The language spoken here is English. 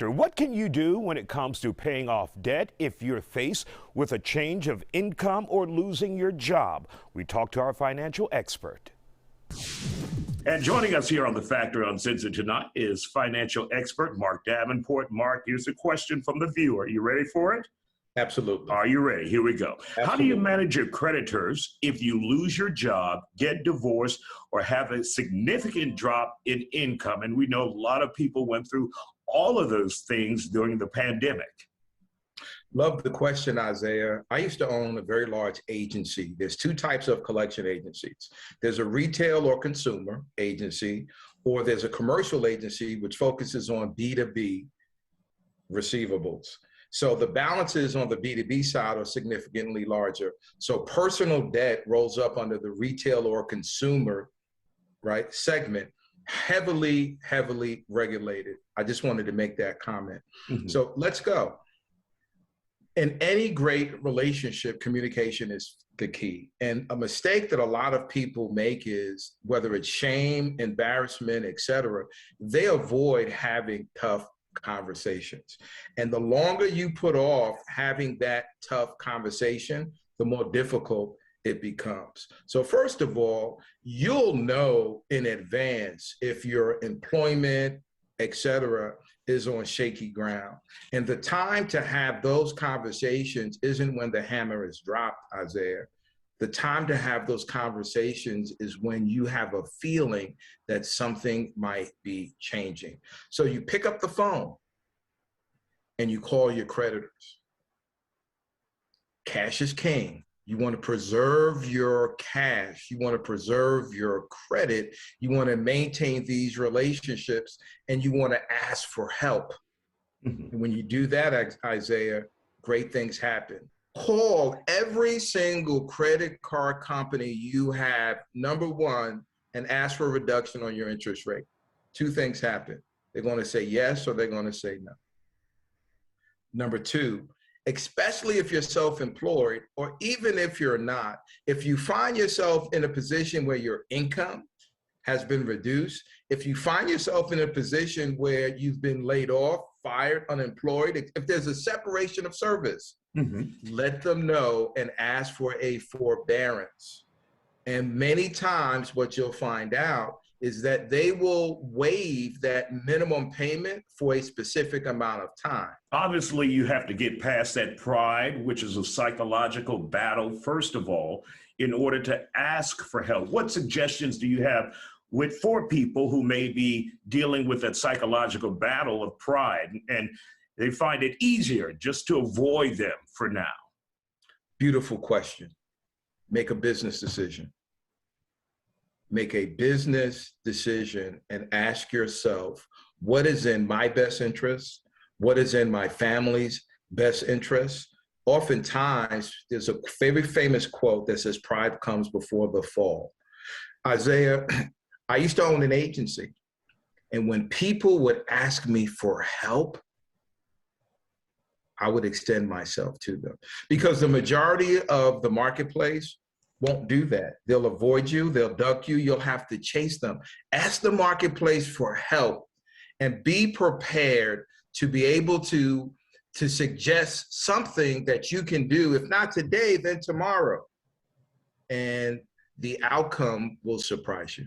What can you do when it comes to paying off debt if you're faced with a change of income or losing your job? We talk to our financial expert. And joining us here on The Factor Uncensored tonight is financial expert Marc Davenport. Marc, here's a question from the viewer. Are you ready for it? Absolutely. Are you ready? Here we go. Absolutely. How do you manage your creditors if you lose your job, get divorced, or have a significant drop in income? And we know a lot of people went through all of those things during the pandemic. Love the question, Isaiah. I used to own a very large agency. There's two types of collection agencies. There's a retail or consumer agency, or there's a commercial agency which focuses on B2B receivables. So the balances on the B2B side are significantly larger. So personal debt rolls up under the retail or consumer, right, segment, heavily regulated. I just wanted to make that comment. So let's go. In any great relationship, communication is the key. And a mistake that a lot of people make is, whether it's shame, embarrassment, etc., they avoid having tough conversations. And the longer you put off having that tough conversation, the more difficult it becomes. So first of all, you'll know in advance if your employment, etc., is on shaky ground. And the time to have those conversations isn't when the hammer is dropped, Isaiah. The time to have those conversations is when you have a feeling that something might be changing. So you pick up the phone and you call your creditors. Cash is king. You want to preserve your cash. You want to preserve your credit. You want to maintain these relationships, and you want to ask for help. And when you do that, Isaiah, great things happen. Call every single credit card company you have, number one, and ask for a reduction on your interest rate. Two things happen. They're going to say yes or they're going to say no. Number two, especially if you're self-employed, or even if you're not, if you find yourself in a position where your income has been reduced, if you find yourself in a position where you've been laid off, fired, unemployed, if there's a separation of service, let them know and ask for a forbearance. And many times what you'll find out is that they will waive that minimum payment for a specific amount of time. Obviously, you have to get past that pride, which is a psychological battle, first of all, in order to ask for help. What suggestions do you have for people who may be dealing with that psychological battle of pride, and they find it easier just to avoid them for now? Beautiful question. Make a business decision. Make a business decision and ask yourself, what is in my best interest? What is in my family's best interest? Oftentimes, there's a very famous quote that says, pride comes before the fall. Isaiah, I used to own an agency, and when people would ask me for help, I would extend myself to them, because the majority of the marketplace won't do that. They'll avoid you, they'll duck you, you'll have to chase them. Ask the marketplace for help and be prepared to be able to suggest something that you can do, if not today, then tomorrow. And the outcome will surprise you.